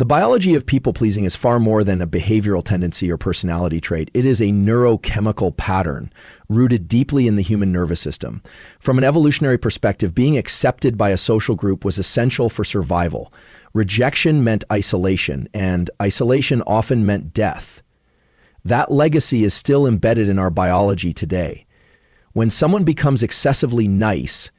The biology of people-pleasing is far more than a behavioral tendency or personality trait. It is a neurochemical pattern rooted deeply in the human nervous system. From an evolutionary perspective, being accepted by a social group was essential for survival. Rejection meant isolation, and isolation often meant death. That legacy is still embedded in our biology today. When someone becomes excessively nice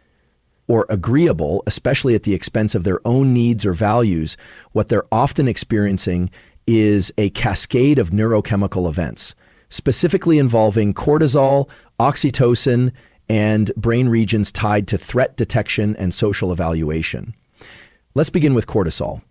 or agreeable, especially at the expense of their own needs or values, what they're often experiencing is a cascade of neurochemical events, specifically involving cortisol, oxytocin, and brain regions tied to threat detection and social evaluation. Let's begin with cortisol.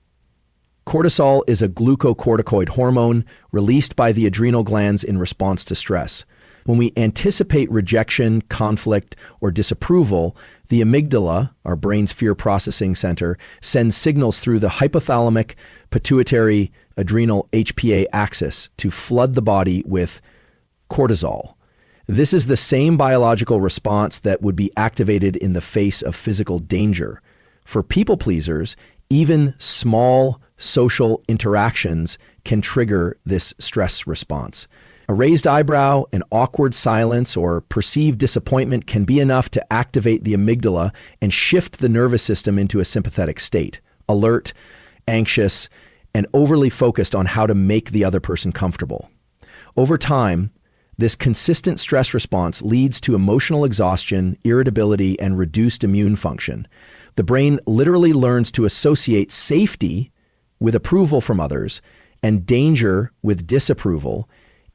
Cortisol is a glucocorticoid hormone released by the adrenal glands in response to stress. When we anticipate rejection, conflict, or disapproval, the amygdala, our brain's fear processing center, sends signals through the hypothalamic pituitary adrenal HPA axis to flood the body with cortisol. This is the same biological response that would be activated in the face of physical danger. For people pleasers, even small social interactions can trigger this stress response. A raised eyebrow, an awkward silence, or perceived disappointment can be enough to activate the amygdala and shift the nervous system into a sympathetic state, alert, anxious, and overly focused on how to make the other person comfortable. Over time, this consistent stress response leads to emotional exhaustion, irritability, and reduced immune function. The brain literally learns to associate safety with approval from others and danger with disapproval,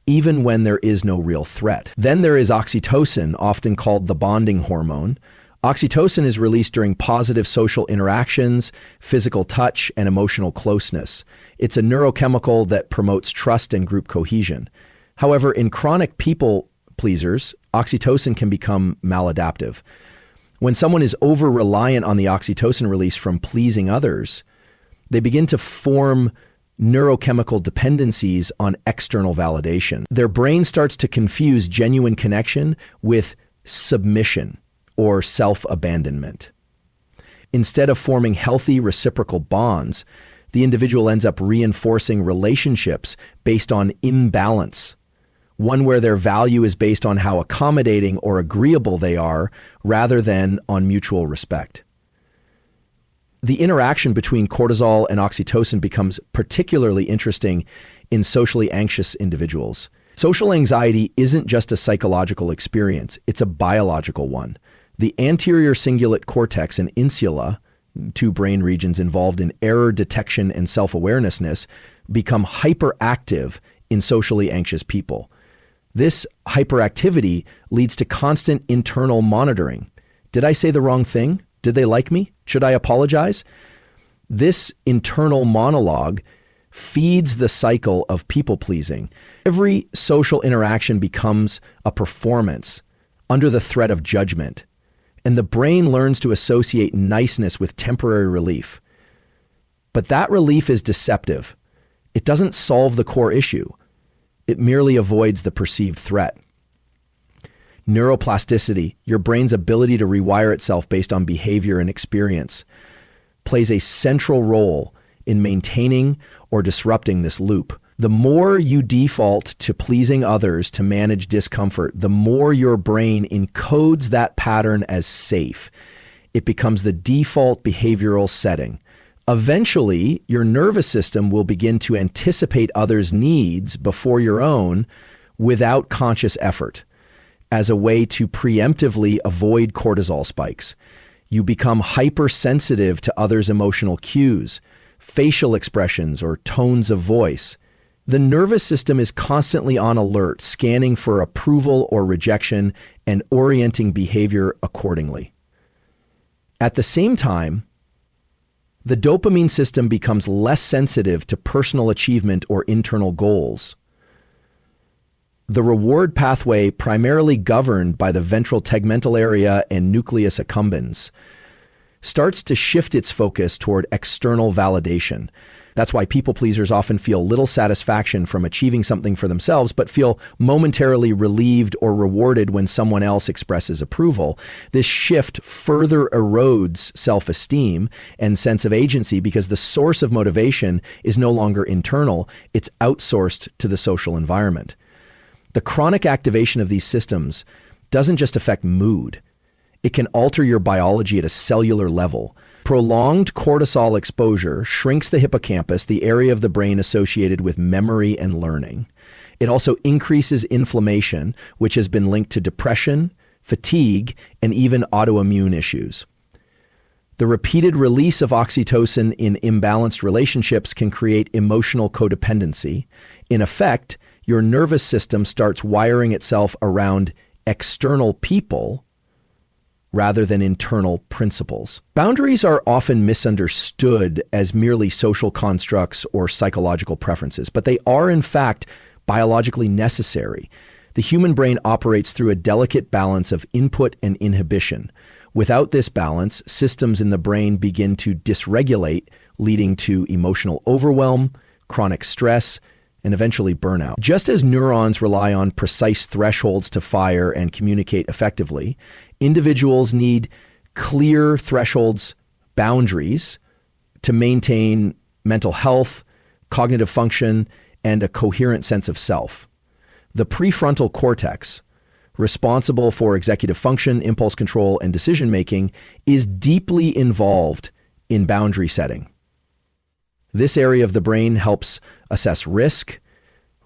even when there is no real threat. Then there is oxytocin, often called the bonding hormone. Oxytocin is released during positive social interactions, physical touch, and emotional closeness. It's a neurochemical that promotes trust and group cohesion. However, in chronic people pleasers, oxytocin can become maladaptive. When someone is over-reliant on the oxytocin release from pleasing others, they begin to form neurochemical dependencies on external validation. Their brain starts to confuse genuine connection with submission or self-abandonment. Instead of forming healthy reciprocal bonds, the individual ends up reinforcing relationships based on imbalance, one where their value is based on how accommodating or agreeable they are rather than on mutual respect. The interaction between cortisol and oxytocin becomes particularly interesting in socially anxious individuals. Social anxiety isn't just a psychological experience, it's a biological one. The anterior cingulate cortex and insula, two brain regions involved in error detection and self-awarenessness, become hyperactive in socially anxious people. This hyperactivity leads to constant internal monitoring. Did I say the wrong thing? Did they like me? Should I apologize? This internal monologue feeds the cycle of people-pleasing. Every social interaction becomes a performance under the threat of judgment, and the brain learns to associate niceness with temporary relief. But that relief is deceptive. It doesn't solve the core issue. It merely avoids the perceived threat. Neuroplasticity, your brain's ability to rewire itself based on behavior and experience, plays a central role in maintaining or disrupting this loop. The more you default to pleasing others to manage discomfort, the more your brain encodes that pattern as safe. It becomes the default behavioral setting. Eventually, your nervous system will begin to anticipate others' needs before your own without conscious effort, as a way to preemptively avoid cortisol spikes. You become hypersensitive to others' emotional cues, facial expressions, or tones of voice. The nervous system is constantly on alert, scanning for approval or rejection and orienting behavior accordingly. At the same time, the dopamine system becomes less sensitive to personal achievement or internal goals. The reward pathway, primarily governed by the ventral tegmental area and nucleus accumbens, starts to shift its focus toward external validation. That's why people pleasers often feel little satisfaction from achieving something for themselves, but feel momentarily relieved or rewarded when someone else expresses approval. This shift further erodes self-esteem and sense of agency because the source of motivation is no longer internal, it's outsourced to the social environment. The chronic activation of these systems doesn't just affect mood. It can alter your biology at a cellular level. Prolonged cortisol exposure shrinks the hippocampus, the area of the brain associated with memory and learning. It also increases inflammation, which has been linked to depression, fatigue, and even autoimmune issues. The repeated release of oxytocin in imbalanced relationships can create emotional codependency. In effect, your nervous system starts wiring itself around external people rather than internal principles. Boundaries are often misunderstood as merely social constructs or psychological preferences, but they are in fact biologically necessary. The human brain operates through a delicate balance of input and inhibition. Without this balance, systems in the brain begin to dysregulate, leading to emotional overwhelm, chronic stress, and eventually burnout. Just as neurons rely on precise thresholds to fire and communicate effectively, individuals need clear thresholds, boundaries, to maintain mental health, cognitive function, and a coherent sense of self. The prefrontal cortex, responsible for executive function, impulse control, and decision-making, is deeply involved in boundary setting. This area of the brain helps assess risk,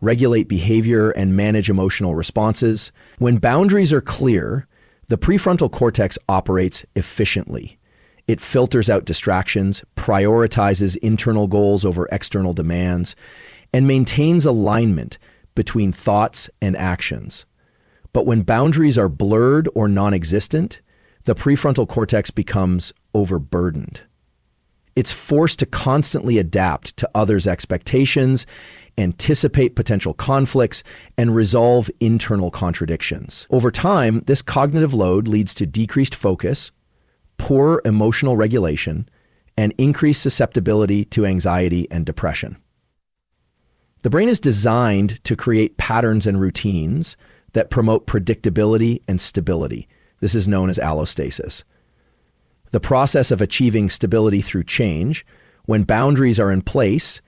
regulate behavior, and manage emotional responses. When boundaries are clear, the prefrontal cortex operates efficiently. It filters out distractions, prioritizes internal goals over external demands, and maintains alignment between thoughts and actions. But when boundaries are blurred or non-existent, the prefrontal cortex becomes overburdened. It's forced to constantly adapt to others' expectations, anticipate potential conflicts, and resolve internal contradictions. Over time, this cognitive load leads to decreased focus, poor emotional regulation, and increased susceptibility to anxiety and depression. The brain is designed to create patterns and routines that promote predictability and stability. This is known as allostasis. The process of achieving stability through change, when boundaries are in place,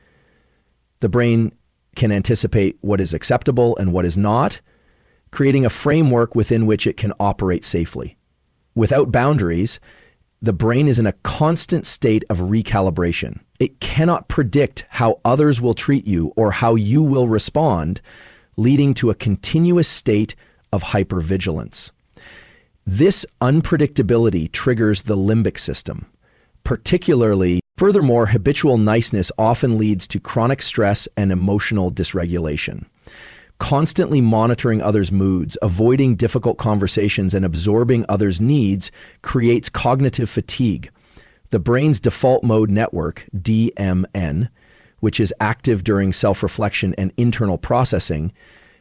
the brain can anticipate what is acceptable and what is not, creating a framework within which it can operate safely. Without boundaries, the brain is in a constant state of recalibration. It cannot predict how others will treat you or how you will respond, leading to a continuous state of hypervigilance. This unpredictability triggers the limbic system, particularly. Furthermore, habitual niceness often leads to chronic stress and emotional dysregulation. Constantly monitoring others' moods, avoiding difficult conversations, and absorbing others' needs creates cognitive fatigue. The brain's default mode network, DMN, which is active during self-reflection and internal processing,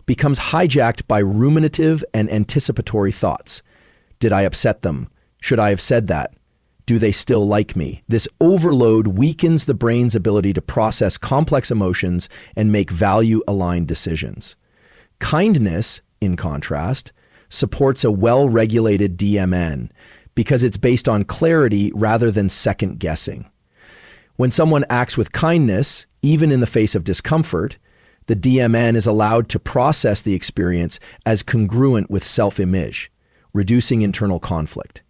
becomes hijacked by ruminative and anticipatory thoughts. Did I upset them? Should I have said that? Do they still like me? This overload weakens the brain's ability to process complex emotions and make value-aligned decisions. Kindness, in contrast, supports a well-regulated DMN because it's based on clarity rather than second-guessing. When someone acts with kindness, even in the face of discomfort, the DMN is allowed to process the experience as congruent with self-image, reducing internal conflict.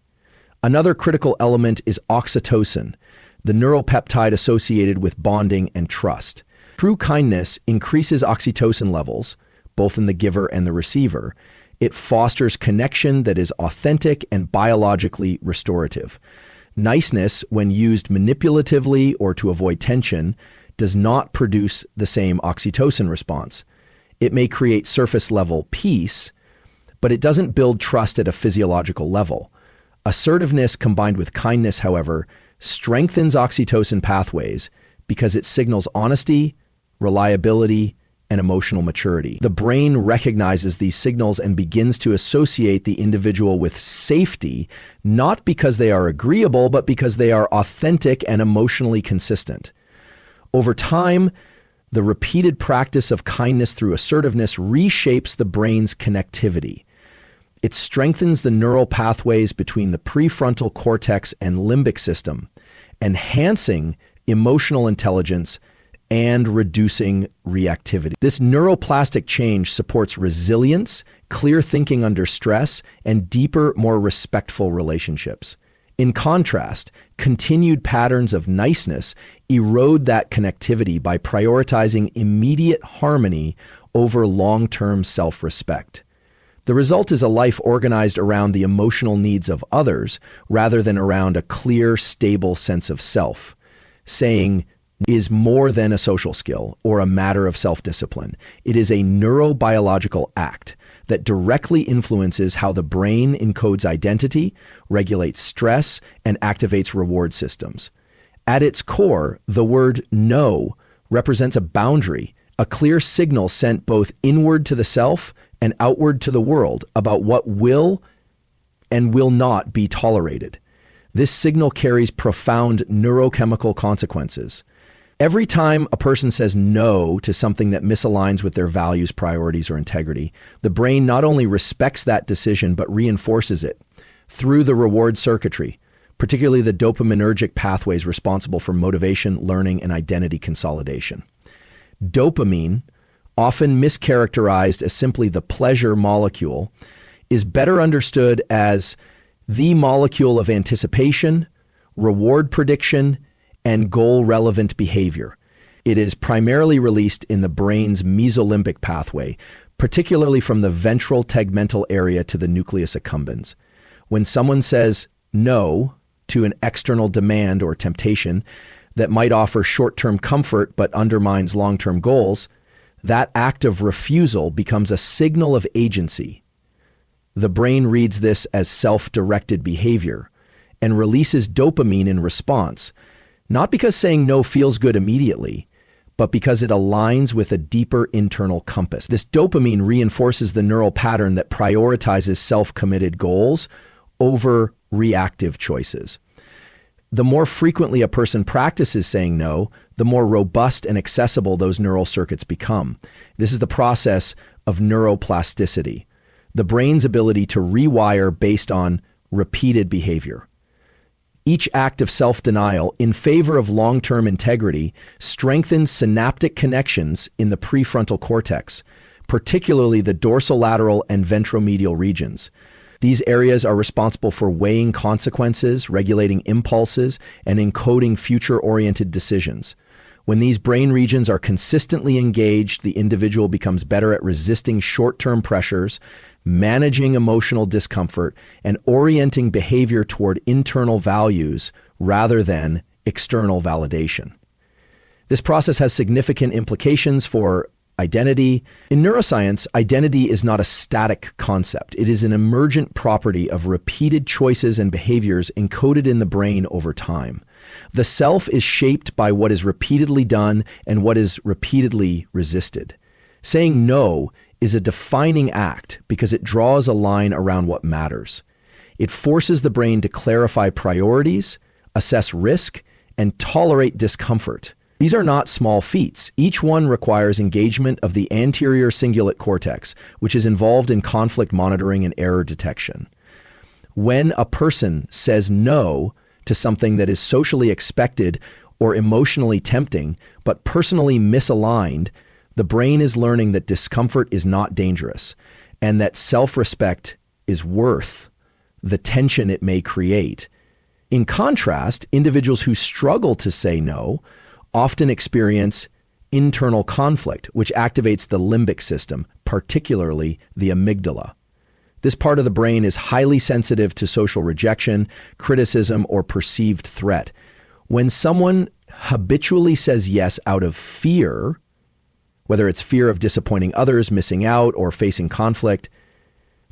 Another critical element is oxytocin, the neuropeptide associated with bonding and trust. True kindness increases oxytocin levels, both in the giver and the receiver. It fosters connection that is authentic and biologically restorative. Niceness, when used manipulatively or to avoid tension, does not produce the same oxytocin response. It may create surface-level peace, but it doesn't build trust at a physiological level. Assertiveness combined with kindness, however, strengthens oxytocin pathways because it signals honesty, reliability, and emotional maturity. The brain recognizes these signals and begins to associate the individual with safety, not because they are agreeable, but because they are authentic and emotionally consistent. Over time, the repeated practice of kindness through assertiveness reshapes the brain's connectivity. It strengthens the neural pathways between the prefrontal cortex and limbic system, enhancing emotional intelligence and reducing reactivity. This neuroplastic change supports resilience, clear thinking under stress, and deeper, more respectful relationships. In contrast, continued patterns of niceness erode that connectivity by prioritizing immediate harmony over long-term self-respect. The result is a life organized around the emotional needs of others rather than around a clear, stable sense of self. Saying is more than a social skill or a matter of self-discipline. It is a neurobiological act that directly influences how the brain encodes identity, regulates stress, and activates reward systems. At its core, the word no represents a boundary, a clear signal sent both inward to the self and outward to the world about what will and will not be tolerated. This signal carries profound neurochemical consequences. Every time a person says no to something that misaligns with their values, priorities, or integrity, the brain not only respects that decision, but reinforces it through the reward circuitry, particularly the dopaminergic pathways responsible for motivation, learning, and identity consolidation. Dopamine, often mischaracterized as simply the pleasure molecule, is better understood as the molecule of anticipation, reward prediction, and goal-relevant behavior. It is primarily released in the brain's mesolimbic pathway, particularly from the ventral tegmental area to the nucleus accumbens. When someone says no to an external demand or temptation that might offer short-term comfort but undermines long-term goals, that act of refusal becomes a signal of agency. The brain reads this as self-directed behavior and releases dopamine in response, not because saying no feels good immediately, but because it aligns with a deeper internal compass. This dopamine reinforces the neural pattern that prioritizes self-committed goals over reactive choices. The more frequently a person practices saying no, the more robust and accessible those neural circuits become. This is the process of neuroplasticity, the brain's ability to rewire based on repeated behavior. Each act of self-denial in favor of long-term integrity strengthens synaptic connections in the prefrontal cortex, particularly the dorsolateral and ventromedial regions. These areas are responsible for weighing consequences, regulating impulses, and encoding future-oriented decisions. When these brain regions are consistently engaged, the individual becomes better at resisting short-term pressures, managing emotional discomfort, and orienting behavior toward internal values rather than external validation. This process has significant implications for identity. In neuroscience, identity is not a static concept. It is an emergent property of repeated choices and behaviors encoded in the brain over time. The self is shaped by what is repeatedly done and what is repeatedly resisted. Saying no is a defining act because it draws a line around what matters. It forces the brain to clarify priorities, assess risk, and tolerate discomfort. These are not small feats. Each one requires engagement of the anterior cingulate cortex, which is involved in conflict monitoring and error detection. When a person says no to something that is socially expected or emotionally tempting, but personally misaligned, the brain is learning that discomfort is not dangerous and that self-respect is worth the tension it may create. In contrast, individuals who struggle to say no often experience internal conflict, which activates the limbic system, particularly the amygdala. This part of the brain is highly sensitive to social rejection, criticism, or perceived threat. When someone habitually says yes out of fear, whether it's fear of disappointing others, missing out, or facing conflict,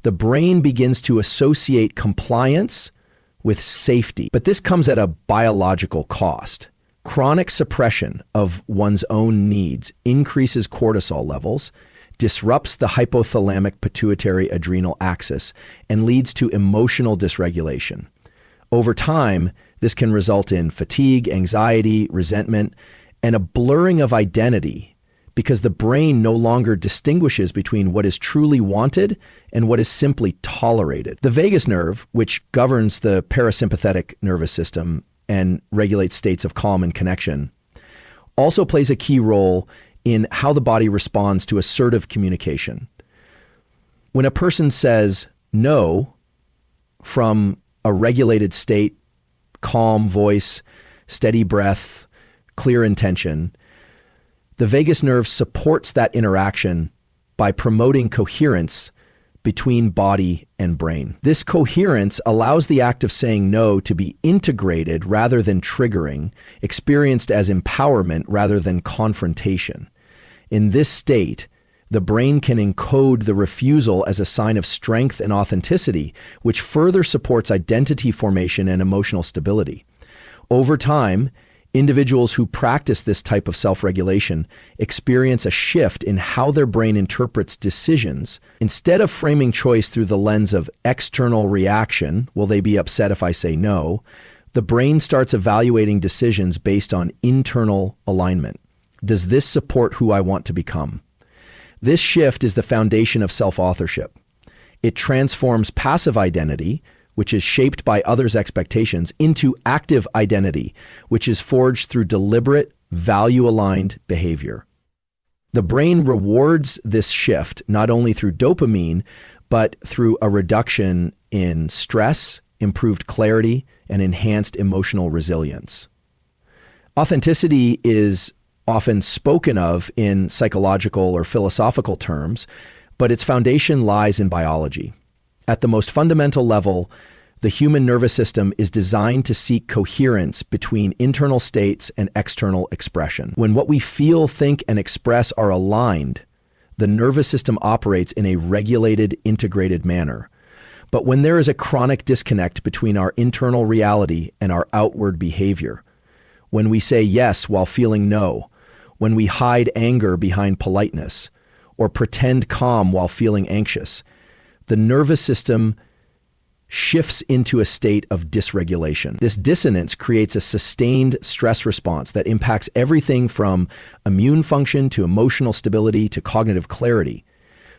the brain begins to associate compliance with safety. But this comes at a biological cost. Chronic suppression of one's own needs increases cortisol levels, disrupts the hypothalamic pituitary adrenal axis, and leads to emotional dysregulation. Over time, this can result in fatigue, anxiety, resentment, and a blurring of identity because the brain no longer distinguishes between what is truly wanted and what is simply tolerated. The vagus nerve, which governs the parasympathetic nervous system and regulates states of calm and connection, also plays a key role in how the body responds to assertive communication. When a person says no from a regulated state, calm voice, steady breath, clear intention, the vagus nerve supports that interaction by promoting coherence between body and brain. This coherence allows the act of saying no to be integrated rather than triggering, experienced as empowerment rather than confrontation. In this state, the brain can encode the refusal as a sign of strength and authenticity, which further supports identity formation and emotional stability. Over time, individuals who practice this type of self-regulation experience a shift in how their brain interprets decisions. Instead of framing choice through the lens of external reaction, will they be upset if I say no, the brain starts evaluating decisions based on internal alignment. Does this support who I want to become? This shift is the foundation of self-authorship. It transforms passive identity, which is shaped by others' expectations, into active identity, which is forged through deliberate, value-aligned behavior. The brain rewards this shift not only through dopamine, but through a reduction in stress, improved clarity, and enhanced emotional resilience. Authenticity is often spoken of in psychological or philosophical terms, but its foundation lies in biology. At the most fundamental level, the human nervous system is designed to seek coherence between internal states and external expression. When what we feel, think, and express are aligned, the nervous system operates in a regulated, integrated manner. But when there is a chronic disconnect between our internal reality and our outward behavior, when we say yes while feeling no, when we hide anger behind politeness, or pretend calm while feeling anxious, the nervous system shifts into a state of dysregulation. This dissonance creates a sustained stress response that impacts everything from immune function to emotional stability to cognitive clarity.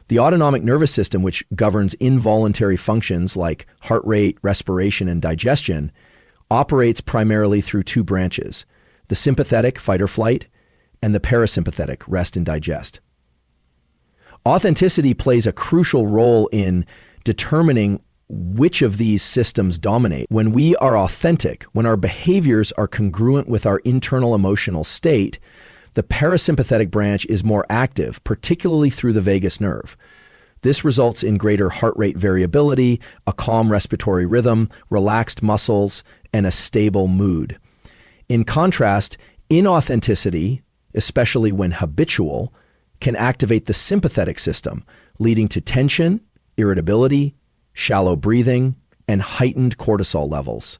The autonomic nervous system, which governs involuntary functions like heart rate, respiration, and digestion, operates primarily through two branches: the sympathetic, fight or flight, and the parasympathetic, rest and digest. Authenticity plays a crucial role in determining which of these systems dominate. When we are authentic, when our behaviors are congruent with our internal emotional state, the parasympathetic branch is more active, particularly through the vagus nerve. This results in greater heart rate variability, a calm respiratory rhythm, relaxed muscles, and a stable mood. In contrast, inauthenticity, especially when habitual, can activate the sympathetic system, leading to tension, irritability, shallow breathing, and heightened cortisol levels.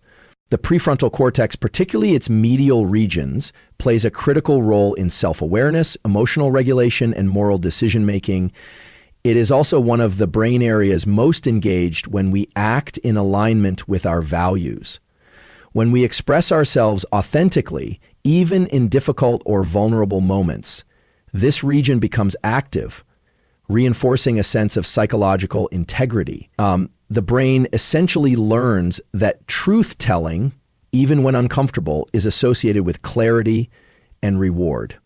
The prefrontal cortex, particularly its medial regions, plays a critical role in self-awareness, emotional regulation, and moral decision-making. It is also one of the brain areas most engaged when we act in alignment with our values. When we express ourselves authentically, even in difficult or vulnerable moments, this region becomes active, reinforcing a sense of psychological integrity. The brain essentially learns that truth-telling, even when uncomfortable, is associated with clarity and reward.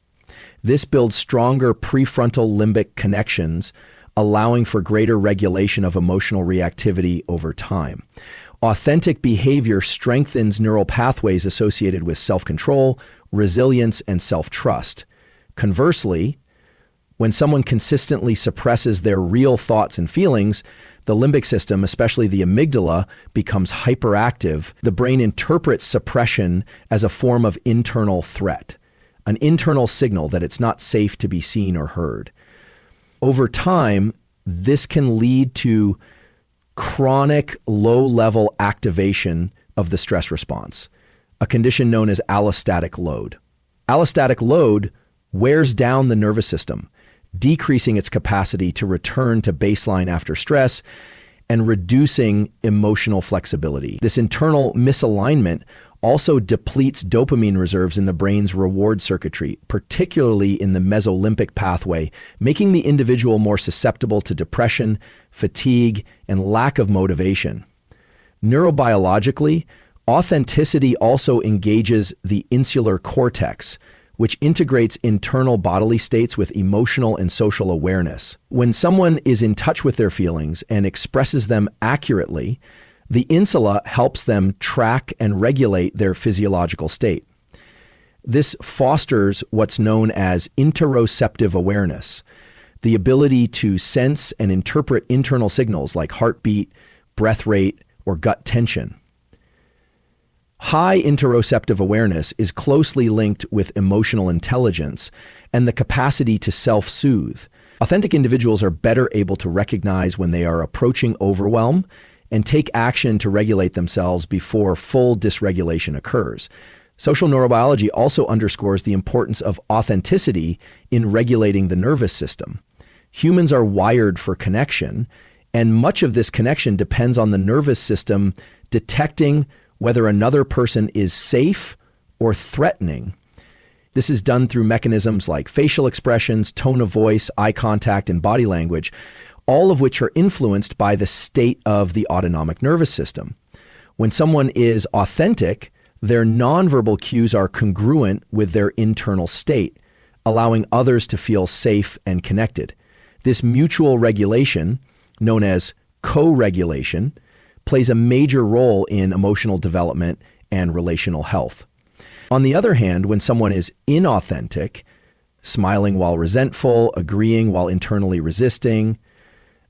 This builds stronger prefrontal limbic connections, allowing for greater regulation of emotional reactivity over time. Authentic behavior strengthens neural pathways associated with self-control, resilience, and self-trust. Conversely, when someone consistently suppresses their real thoughts and feelings, the limbic system, especially the amygdala, becomes hyperactive. The brain interprets suppression as a form of internal threat, an internal signal that it's not safe to be seen or heard. Over time, this can lead to chronic low-level activation of the stress response, a condition known as allostatic load. Allostatic load wears down the nervous system, decreasing its capacity to return to baseline after stress and reducing emotional flexibility. This internal misalignment also depletes dopamine reserves in the brain's reward circuitry, particularly in the mesolimbic pathway, making the individual more susceptible to depression, fatigue, and lack of motivation. Neurobiologically, authenticity also engages the insular cortex, which integrates internal bodily states with emotional and social awareness. When someone is in touch with their feelings and expresses them accurately, the insula helps them track and regulate their physiological state. This fosters what's known as interoceptive awareness, the ability to sense and interpret internal signals like heartbeat, breath rate, or gut tension. High interoceptive awareness is closely linked with emotional intelligence and the capacity to self-soothe. Authentic individuals are better able to recognize when they are approaching overwhelm and take action to regulate themselves before full dysregulation occurs. Social neurobiology also underscores the importance of authenticity in regulating the nervous system. Humans are wired for connection, and much of this connection depends on the nervous system detecting whether another person is safe or threatening. This is done through mechanisms like facial expressions, tone of voice, eye contact, and body language, all of which are influenced by the state of the autonomic nervous system. When someone is authentic, their nonverbal cues are congruent with their internal state, allowing others to feel safe and connected. This mutual regulation, known as co-regulation, plays a major role in emotional development and relational health. On the other hand, when someone is inauthentic, smiling while resentful, agreeing while internally resisting,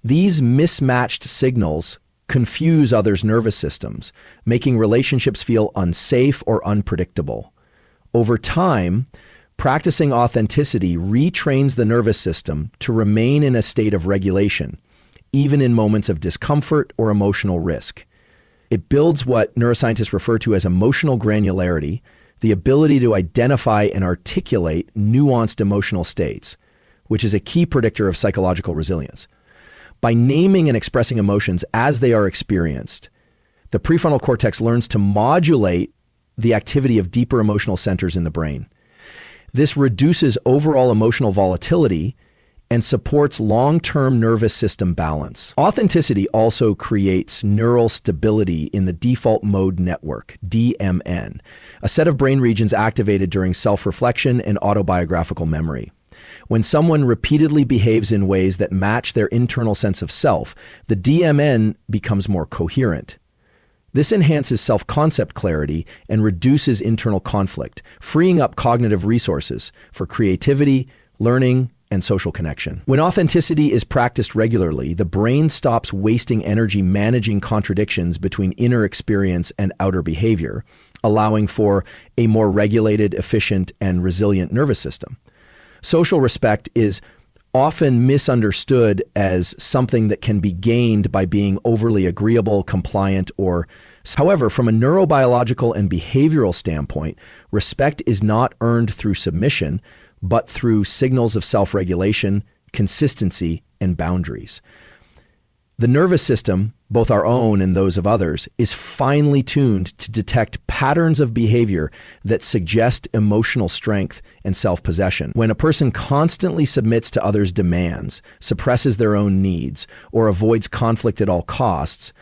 these mismatched signals confuse others' nervous systems, making relationships feel unsafe or unpredictable. Over time, practicing authenticity retrains the nervous system to remain in a state of regulation, even in moments of discomfort or emotional risk. It builds what neuroscientists refer to as emotional granularity, the ability to identify and articulate nuanced emotional states, which is a key predictor of psychological resilience. By naming and expressing emotions as they are experienced, the prefrontal cortex learns to modulate the activity of deeper emotional centers in the brain. This reduces overall emotional volatility and supports long-term nervous system balance. Authenticity also creates neural stability in the default mode network, DMN, a set of brain regions activated during self-reflection and autobiographical memory. When someone repeatedly behaves in ways that match their internal sense of self, the DMN becomes more coherent. This enhances self-concept clarity and reduces internal conflict, freeing up cognitive resources for creativity, learning, and social connection. When authenticity is practiced regularly, the brain stops wasting energy managing contradictions between inner experience and outer behavior, allowing for a more regulated, efficient, and resilient nervous system. Social respect is often misunderstood as something that can be gained by being overly agreeable, compliant, or... However, from a neurobiological and behavioral standpoint, respect is not earned through submission, but through signals of self-regulation, consistency, and boundaries. The nervous system, both our own and those of others, is finely tuned to detect patterns of behavior that suggest emotional strength and self-possession. When a person constantly submits to others' demands, suppresses their own needs, or avoids conflict at all costs,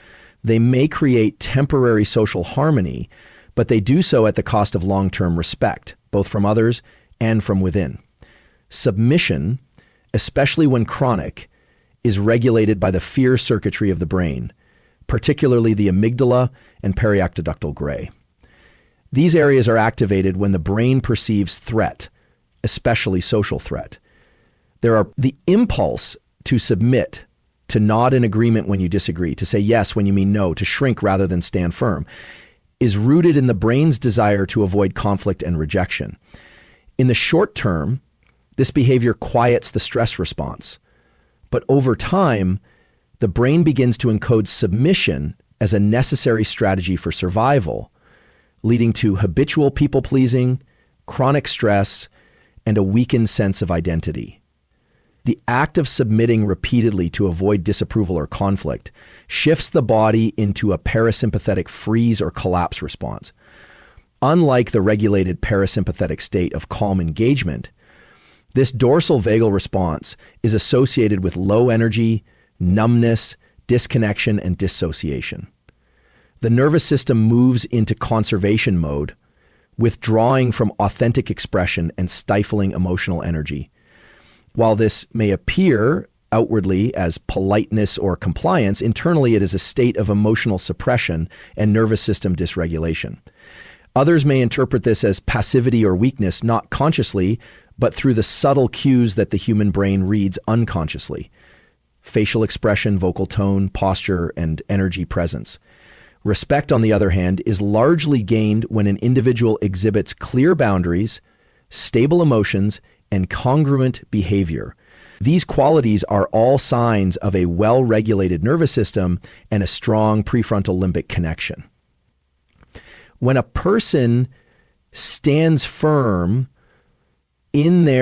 they may create temporary social harmony, but they do so at the cost of long-term respect, both from others and from within. Submission, especially when chronic, is regulated by the fear circuitry of the brain, particularly the amygdala and perioccipital gray. These areas are activated when the brain perceives threat, especially social threat. There are the impulse to submit, to nod in agreement when you disagree, to say yes when you mean no, to shrink rather than stand firm, is rooted in the brain's desire to avoid conflict and rejection. In the short term, this behavior quiets the stress response. But over time, the brain begins to encode submission as a necessary strategy for survival, leading to habitual people-pleasing, chronic stress, and a weakened sense of identity. The act of submitting repeatedly to avoid disapproval or conflict shifts the body into a parasympathetic freeze or collapse response. Unlike the regulated parasympathetic state of calm engagement, this dorsal vagal response is associated with low energy, numbness, disconnection, and dissociation. The nervous system moves into conservation mode, withdrawing from authentic expression and stifling emotional energy. While this may appear outwardly as politeness or compliance, internally it is a state of emotional suppression and nervous system dysregulation. Others may interpret this as passivity or weakness, not consciously, but through the subtle cues that the human brain reads unconsciously: facial expression, vocal tone, posture, and energy presence. Respect, on the other hand, is largely gained when an individual exhibits clear boundaries, stable emotions, and congruent behavior. These qualities are all signs of a well-regulated nervous system and a strong prefrontal limbic connection. When a person stands firm in their